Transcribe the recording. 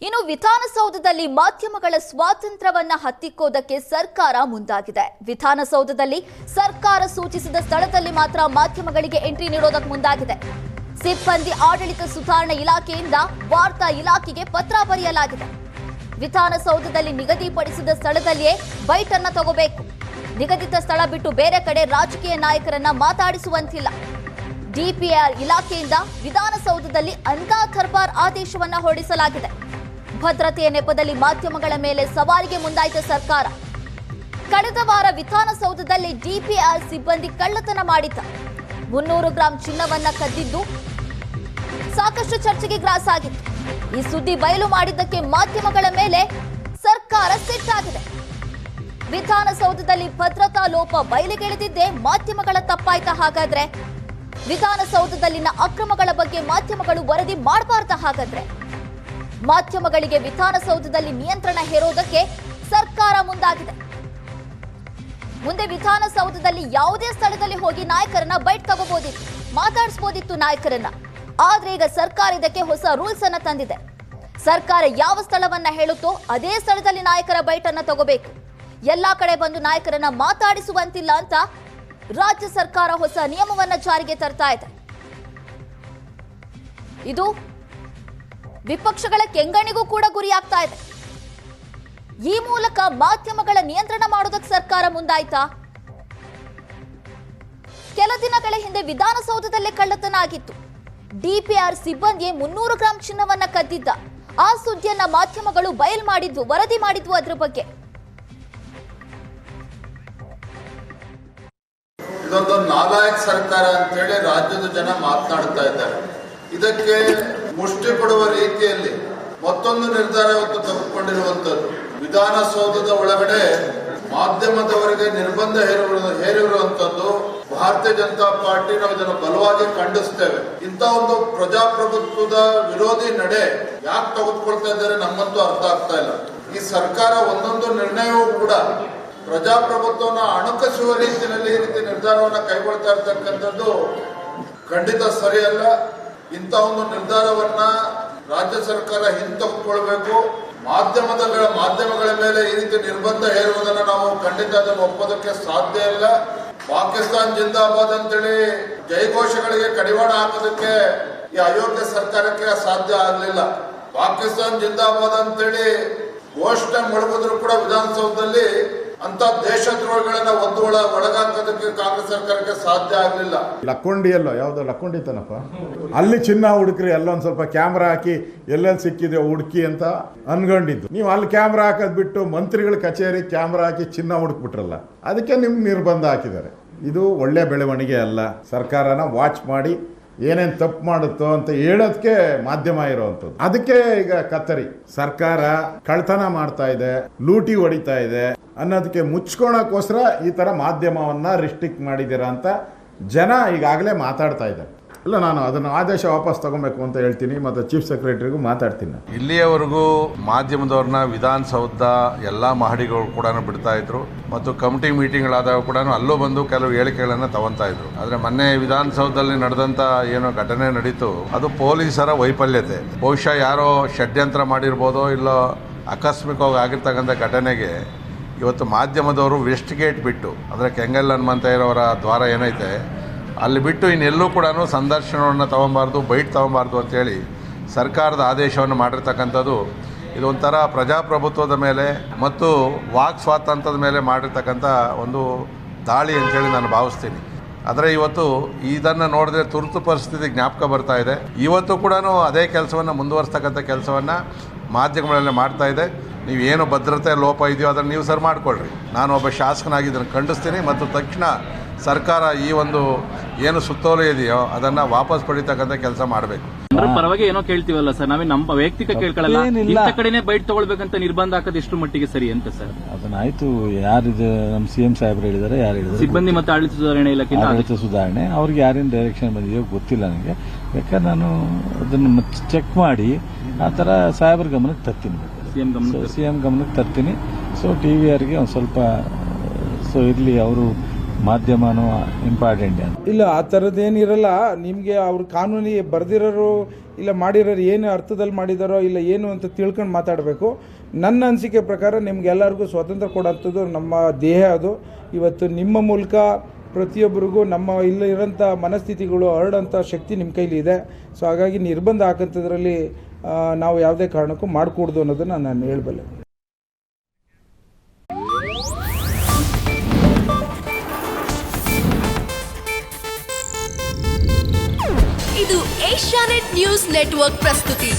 ಇನ್ನು ವಿಧಾನಸೌಧದಲ್ಲಿ ಮಾಧ್ಯಮಗಳ ಸ್ವಾತಂತ್ರ್ಯವನ್ನ ಹತ್ತಿಕ್ಕೋದಕ್ಕೆ ಸರ್ಕಾರ ಮುಂದಾಗಿದೆ. ವಿಧಾನಸೌಧದಲ್ಲಿ ಸರ್ಕಾರ ಸೂಚಿಸಿದ ಸ್ಥಳದಲ್ಲಿ ಮಾತ್ರ ಮಾಧ್ಯಮಗಳಿಗೆ ಎಂಟ್ರಿ ನೀಡೋದಕ್ಕೆ ಮುಂದಾಗಿದೆ. ಸಿಬ್ಬಂದಿ ಆಡಳಿತ ಸುಧಾರಣಾ ಇಲಾಖೆಯಿಂದ ವಾರ್ತಾ ಇಲಾಖೆಗೆ ಪತ್ರ ಬರೆಯಲಾಗಿದೆ. ವಿಧಾನಸೌಧದಲ್ಲಿ ನಿಗದಿಪಡಿಸಿದ ಸ್ಥಳದಲ್ಲಿಯೇ ಬೈಟ್ ಅನ್ನ ತಗೋಬೇಕು. ನಿಗದಿತ ಸ್ಥಳ ಬಿಟ್ಟು ಬೇರೆ ಕಡೆ ರಾಜಕೀಯ ನಾಯಕರನ್ನ ಮಾತಾಡಿಸುವಂತಿಲ್ಲ. ಡಿಪಿಆರ್ ಇಲಾಖೆಯಿಂದ ವಿಧಾನಸೌಧದಲ್ಲಿ ಅಂಧಾ ದರ್ಬಾರ್ ಆದೇಶವನ್ನ ಹೊರಡಿಸಲಾಗಿದೆ. ಭದ್ರತೆಯ ನೆಪದಲ್ಲಿ ಮಾಧ್ಯಮಗಳ ಮೇಲೆ ಸವಾಲಿಗೆ ಮುಂದಾಯಿತ ಸರ್ಕಾರ. ಕಳೆದ ವಾರ ವಿಧಾನಸೌಧದಲ್ಲಿ ಡಿಪಿಆರ್ ಸಿಬ್ಬಂದಿ ಕಳ್ಳತನ ಮಾಡಿದ್ದ 300 ಗ್ರಾಂ ಚಿನ್ನವನ್ನ ಕದ್ದಿದ್ದು ಸಾಕಷ್ಟು ಚರ್ಚೆಗೆ ಗ್ರಾಸಾಗಿತ್ತು. ಈ ಸುದ್ದಿ ಬಯಲು ಮಾಡಿದ್ದಕ್ಕೆ ಮಾಧ್ಯಮಗಳ ಮೇಲೆ ಸರ್ಕಾರ ಸಿಟ್ಟಾಗಿದೆ. ವಿಧಾನಸೌಧದಲ್ಲಿ ಭದ್ರತಾ ಲೋಪ ಬಯಲಿಗೆಳೆದಿದ್ದೇ ಮಾಧ್ಯಮಗಳ ತಪ್ಪಾಯ್ತ? ಹಾಗಾದ್ರೆ ವಿಧಾನಸೌಧದಲ್ಲಿನ ಅಕ್ರಮಗಳ ಬಗ್ಗೆ ಮಾಧ್ಯಮಗಳು ವರದಿ ಮಾಡಬಾರ್ದ? ಹಾಗಾದ್ರೆ ಮಾಧ್ಯಮಗಳಿಗೆ ವಿಧಾನಸೌಧದಲ್ಲಿ ನಿಯಂತ್ರಣ ಹೇರೋದಕ್ಕೆ ಸರ್ಕಾರ ಮುಂದಾಗಿದೆ. ಮುಂದೆ ವಿಧಾನಸೌಧದಲ್ಲಿ ಯಾವುದೇ ಸ್ಥಳದಲ್ಲಿ ಹೋಗಿ ನಾಯಕರನ್ನ ಬೈಟ್ ತಗೋಬಹುದಿತ್ತು, ಮಾತಾಡಿಸಬಹುದಿತ್ತು ನಾಯಕರನ್ನ. ಆದ್ರೆ ಈಗ ಸರ್ಕಾರ ಇದಕ್ಕೆ ಹೊಸ ರೂಲ್ಸ್ ಅನ್ನ ತಂದಿದೆ. ಸರ್ಕಾರ ಯಾವ ಸ್ಥಳವನ್ನ ಹೇಳುತ್ತೋ ಅದೇ ಸ್ಥಳದಲ್ಲಿ ನಾಯಕರ ಬೈಟ್ ಅನ್ನ ತಗೋಬೇಕು. ಎಲ್ಲಾ ಕಡೆ ಬಂದು ನಾಯಕರನ್ನ ಮಾತಾಡಿಸುವಂತಿಲ್ಲ ಅಂತ ರಾಜ್ಯ ಸರ್ಕಾರ ಹೊಸ ನಿಯಮವನ್ನ ಜಾರಿಗೆ ತರ್ತಾ ಇದೆ. ಇದು ವಿಪಕ್ಷಗಳ ಕೆಂಗಣಿಗೂ ಕೂಡ ಗುರಿಯಾಗ್ತಾ ಇದೆ. ಈ ಮೂಲಕ ಮಾಧ್ಯಮಗಳ ನಿಯಂತ್ರಣ ಮಾಡೋದಕ್ಕೆ ಸರ್ಕಾರ ಮುಂದಾಯ್ತಾ? ಕೆಲ ದಿನಗಳ ಹಿಂದೆ ವಿಧಾನಸೌಧದಲ್ಲೇ ಕಳ್ಳತನ ಆಗಿತ್ತು. ಡಿಪಿಆರ್ ಸಿಬ್ಬಂದಿ 300 ಗ್ರಾಂ ಚಿನ್ನವನ್ನ ಕದ್ದಿದ್ದ. ಆ ಸುದ್ದಿಯನ್ನ ಮಾಧ್ಯಮಗಳು ಬಯಲು ಮಾಡಿದ್ವು, ವರದಿ ಮಾಡಿದ್ವು. ಅದ್ರ ಬಗ್ಗೆ ಇದೊಂದು ನಾಲಾಯಕ್ ಸರ್ಕಾರ ಅಂತೇಳಿ ರಾಜ್ಯದ ಜನ ಮಾತನಾಡ್ತಾ ಇದ್ದಾರೆ. ಇದಕ್ಕೆ ಮುಷ್ಟಿ ಕೊಡುವ ರೀತಿಯಲ್ಲಿ ಮತ್ತೊಂದು ನಿರ್ಧಾರ ಇವತ್ತು ತೆಗೆದುಕೊಂಡಿರುವಂತದ್ದು. ವಿಧಾನಸೌಧದ ಒಳಗಡೆ ಮಾಧ್ಯಮದವರಿಗೆ ನಿರ್ಬಂಧ ಹೇರಿರುವಂತದ್ದು ಭಾರತೀಯ ಜನತಾ ಪಾರ್ಟಿ ನಾವು ಇದನ್ನು ಬಲವಾಗಿ ಖಂಡಿಸ್ತೇವೆ. ಇಂಥ ಒಂದು ಪ್ರಜಾಪ್ರಭುತ್ವದ ವಿರೋಧಿ ನಡೆ ಯಾಕೆ ತೆಗೆದುಕೊಳ್ತಾ ಇದ್ದಾರೆ ನಮ್ಮಂತೂ ಅರ್ಥ ಆಗ್ತಾ ಇಲ್ಲ. ಈ ಸರ್ಕಾರ ಒಂದೊಂದು ನಿರ್ಣಯವೂ ಕೂಡ ಪ್ರಜಾಪ್ರಭುತ್ವವನ್ನು ಅಣುಕಿಸುವ ರೀತಿಯಲ್ಲಿ ಈ ರೀತಿ ನಿರ್ಧಾರವನ್ನು ಕೈಗೊಳ್ತಾ ಇರ್ತಕ್ಕಂಥದ್ದು ಖಂಡಿತ ಸರಿಯಲ್ಲ. ಇಂಥ ಒಂದು ನಿರ್ಧಾರವನ್ನ ರಾಜ್ಯ ಸರ್ಕಾರ ಹಿಂತೆಗೆದುಕೊಳ್ಬೇಕು. ಮಾಧ್ಯಮಗಳ ಮೇಲೆ ಈ ರೀತಿ ನಿರ್ಬಂಧ ಹೇರುವುದನ್ನ ನಾವು ಖಂಡಿತ ಅದನ್ನು ಒಪ್ಪೋದಕ್ಕೆ ಸಾಧ್ಯ ಇಲ್ಲ. ಪಾಕಿಸ್ತಾನ್ ಜಿಂದಾಬಾದ್ ಅಂತೇಳಿ ಜಯಘೋಷಗಳಿಗೆ ಕಡಿವಾಣ ಹಾಕೋದಕ್ಕೆ ಈ ಅಯೋಗ್ಯ ಸರ್ಕಾರಕ್ಕೆ ಸಾಧ್ಯ ಆಗಲಿಲ್ಲ. ಪಾಕಿಸ್ತಾನ್ ಜಿಂದಾಬಾದ್ ಅಂತೇಳಿ ಘೋಷಣೆ ಮೊಳಗಿದ್ರು ಕೂಡ ವಿಧಾನಸೌಧದಲ್ಲಿ ಅಂತ ದೇಶದ್ರೋಹಿಗಳನ್ನ ಒಳಗಾಕೋದಕ್ಕೆ ಕಾಂಗ್ರೆಸ್ ಸರ್ಕಾರಕ್ಕೆ ಸಾಧ್ಯ ಆಗಲಿಲ್ಲ. ಲಕ್ಕೊಂಡಿಯಲ್ಲೋ ಯಾವ್ದೋ ಲಕ್ಕೊಂಡಿ ತನಪ್ಪ, ಅಲ್ಲಿ ಚಿನ್ನ ಹುಡುಕ್ರಿ, ಅಲ್ಲೊಂದ್ ಸ್ವಲ್ಪ ಕ್ಯಾಮ್ರಾ ಹಾಕಿ ಎಲ್ಲೆಲ್ಲಿ ಸಿಕ್ಕಿದೆ ಹುಡುಕಿ ಅಂತ ಅನ್ಕೊಂಡಿದ್ದು. ನೀವು ಅಲ್ಲಿ ಕ್ಯಾಮ್ರಾ ಹಾಕೋದ್ ಬಿಟ್ಟು ಮಂತ್ರಿಗಳ ಕಚೇರಿ ಕ್ಯಾಮ್ರಾ ಹಾಕಿ ಚಿನ್ನ ಹುಡುಕ್ಬಿಟ್ರಲ್ಲ, ಅದಕ್ಕೆ ನಿಮ್ಗೆ ನಿರ್ಬಂಧ ಹಾಕಿದ್ದಾರೆ. ಇದು ಒಳ್ಳೆ ಬೆಳವಣಿಗೆ ಅಲ್ಲ. ಸರ್ಕಾರನ ವಾಚ್ ಮಾಡಿ ಏನೇನು ತಪ್ಪು ಮಾಡುತ್ತೋ ಅಂತ ಹೇಳೋದಕ್ಕೆ ಮಾಧ್ಯಮ ಇರೋವಂಥದ್ದು. ಅದಕ್ಕೆ ಈಗ ಕತ್ತರಿ ಸರ್ಕಾರ ಕಳ್ತನ ಮಾಡ್ತಾ ಇದೆ, ಲೂಟಿ ಹೊಡಿತಾ ಇದೆ ಅನ್ನೋದಕ್ಕೆ ಮುಚ್ಕೋಣಕ್ಕೋಸ್ಕರ ಈ ಥರ ಮಾಧ್ಯಮವನ್ನು ರಿಸ್ಟ್ರಿಕ್ಟ್ ಮಾಡಿದ್ದೀರಾ ಅಂತ ಜನ ಈಗಾಗಲೇ ಮಾತಾಡ್ತಾ ಇದ್ದಾರೆ. ಇಲ್ಲ, ನಾನು ಅದನ್ನು ಆದೇಶ ವಾಪಸ್ ತಗೊಬೇಕು ಅಂತ ಹೇಳ್ತೀನಿ, ಮತ್ತು ಚೀಫ್ ಸೆಕ್ರೆಟರಿಗೂ ಮಾತಾಡ್ತೀನಿ. ಇಲ್ಲಿಯವರೆಗೂ ಮಾಧ್ಯಮದವ್ರನ್ನ ವಿಧಾನಸೌಧ ಎಲ್ಲ ಮಹಡಿಗಳು ಕೂಡ ಬಿಡ್ತಾ ಇದ್ರು, ಮತ್ತು ಕಮಿಟಿ ಮೀಟಿಂಗ್ಗಳಾದಾಗ ಕೂಡ ಅಲ್ಲೂ ಬಂದು ಕೆಲವು ಹೇಳಿಕೆಗಳನ್ನು ತಗೊತಾ ಇದ್ರು. ಆದರೆ ಮೊನ್ನೆ ವಿಧಾನಸೌಧದಲ್ಲಿ ನಡೆದಂಥ ಏನೋ ಘಟನೆ ನಡೀತು, ಅದು ಪೊಲೀಸರ ವೈಫಲ್ಯತೆ. ಬಹುಶಃ ಯಾರೋ ಷಡ್ಯಂತ್ರ ಮಾಡಿರ್ಬೋದೋ ಇಲ್ಲೋ ಆಕಸ್ಮಿಕವಾಗಿ ಆಗಿರ್ತಕ್ಕಂಥ ಘಟನೆಗೆ ಇವತ್ತು ಮಾಧ್ಯಮದವರು ವೆಸ್ಟ್ ಗೇಟ್ ಬಿಟ್ಟು, ಅಂದರೆ ಕೆಂಗಲ್ ಹನುಮಂತಯ್ಯನವರ ದ್ವಾರ ಏನೈತೆ ಅಲ್ಲಿ ಬಿಟ್ಟು ಇನ್ನೆಲ್ಲೂ ಕೂಡ ಸಂದರ್ಶನವನ್ನು ತಗೊಬಾರ್ದು, ಬೈಟ್ ತಗೊಬಾರ್ದು ಅಂತೇಳಿ ಸರ್ಕಾರದ ಆದೇಶವನ್ನು ಮಾಡಿರ್ತಕ್ಕಂಥದ್ದು ಇದೊಂಥರ ಪ್ರಜಾಪ್ರಭುತ್ವದ ಮೇಲೆ ಮತ್ತು ವಾಕ್ ಸ್ವಾತಂತ್ರ್ಯದ ಮೇಲೆ ಮಾಡಿರ್ತಕ್ಕಂಥ ಒಂದು ದಾಳಿ ಅಂತೇಳಿ ನಾನು ಭಾವಿಸ್ತೀನಿ. ಆದರೆ ಇವತ್ತು ಇದನ್ನು ನೋಡಿದ್ರೆ ತುರ್ತು ಪರಿಸ್ಥಿತಿ ಜ್ಞಾಪಕ ಬರ್ತಾ ಇದೆ. ಇವತ್ತು ಕೂಡ ಅದೇ ಕೆಲಸವನ್ನು ಮುಂದುವರಿಸ್ತಕ್ಕಂಥ ಕೆಲಸವನ್ನು ಮಾಧ್ಯಮಗಳಲ್ಲಿ ಮಾಡ್ತಾ ಇದೆ. ನೀವೇನು ಭದ್ರತೆ ಲೋಪ ಇದೆಯೋ ಅದನ್ನು ನೀವು ಸರಿ ಮಾಡಿಕೊಳ್ಳ್ರಿ. ನಾನು ಒಬ್ಬ ಶಾಸಕನಾಗಿ ಇದನ್ನು ಖಂಡಿಸ್ತೀನಿ, ಮತ್ತು ತಕ್ಷಣ ಸರ್ಕಾರ ಈ ಒಂದು ಏನು ಸುತ್ತೋಲೆ ಇದೆಯೋ ಅದನ್ನು ವಾಪಸ್ ಪಡಿತಕ್ಕಂಥ ಕೆಲಸ ಮಾಡಬೇಕು. ಪರವಾಗಿ ಏನೋ ಕೇಳ್ತೀವಲ್ಲ ಸರ್, ನಾವೇ ನಮ್ಮ ವೈಯಕ್ತಿಕ ಕೇಳ್ಕೊಳ್ಳಲ್ಲ. ಇಂಥ ಕಡೆನೇ ಬೈಟ್ ತಗೊಳ್ಬೇಕಂತ ನಿರ್ಬಂಧ ಹಾಕೋದು ಎಷ್ಟು ಮಟ್ಟಿಗೆ ಸರಿ ಅಂತ ಸರ್? ಅದನ್ನಾಯ್ತು, ಯಾರಿದೆ ನಮ್ಮ ಸಿಎಂ ಸಾಹೇಬ್ರು ಹೇಳಿದ್ದಾರೆ, ಯಾರು ಹೇಳಿದ್ದಾರೆ? ಸಿಬ್ಬಂದಿ ಮತ್ತು ಆಡಳಿತ ಸುಧಾರಣೆ ಇಲಾಖೆ ಆಡಳಿತ ಸುಧಾರಣೆ ಅವ್ರಿಗೆ ಯಾರೇನು ಡೈರೆಕ್ಷನ್ ಬಂದಿದೆಯೋ ಗೊತ್ತಿಲ್ಲ ನನಗೆ. ಬೇಕಾದ್ರೆ ನಾನು ಅದನ್ನು ಚೆಕ್ ಮಾಡಿ ಆ ಥರ ಸಾಹೇಬ್ರ ಗಮನಕ್ಕೆ ತರ್ತೀನಿ, ಸಿಎಂ ಗಮನಕ್ಕೆ ತರ್ತೀನಿ. ಸೊ TVRಗೆ ಒಂದು ಸ್ವಲ್ಪ ಇರಲಿ, ಅವರು ಮಾಧ್ಯಮನೂ ಇಂಪಾರ್ಟೆಂಟ್. ಇಲ್ಲ, ಆ ಥರದ್ದೇನಿರಲ್ಲ. ನಿಮಗೆ ಅವ್ರ ಕಾನೂನಿಗೆ ಬರೆದಿರೋರು ಇಲ್ಲ ಮಾಡಿರೋರು ಏನು ಅರ್ಥದಲ್ಲಿ ಮಾಡಿದಾರೋ ಇಲ್ಲ ಏನು ಅಂತ ತಿಳ್ಕೊಂಡು ಮಾತಾಡಬೇಕು. ನನ್ನ ಅನಿಸಿಕೆ ಪ್ರಕಾರ ನಿಮ್ಗೆಲ್ಲರಿಗೂ ಸ್ವಾತಂತ್ರ್ಯ ಕೊಡೋಂಥದ್ದು ನಮ್ಮ ದೇಹ. ಅದು ಇವತ್ತು ನಿಮ್ಮ ಮೂಲಕ ಪ್ರತಿಯೊಬ್ಬರಿಗೂ ನಮ್ಮ ಇಲ್ಲಿರೋಂಥ ಮನಸ್ಥಿತಿಗಳು ಹರಡೋಂಥ ಶಕ್ತಿ ನಿಮ್ಮ ಕೈಲಿ ಇದೆ. ಸೊ ಹಾಗಾಗಿ ನಿರ್ಬಂಧ ಹಾಕೋಂಥದ್ರಲ್ಲಿ ನಾವು ಯಾವುದೇ ಕಾರಣಕ್ಕೂ ಮಾಡಿಕೊಡ್ದು ಅನ್ನೋದನ್ನು ನಾನು ಹೇಳಬಲ್ಲೆ. ಇದು ಏಷ್ಯಾನೆಟ್ ನ್ಯೂಸ್ ನೆಟ್ವರ್ಕ್ ಪ್ರಸ್ತುತಿ.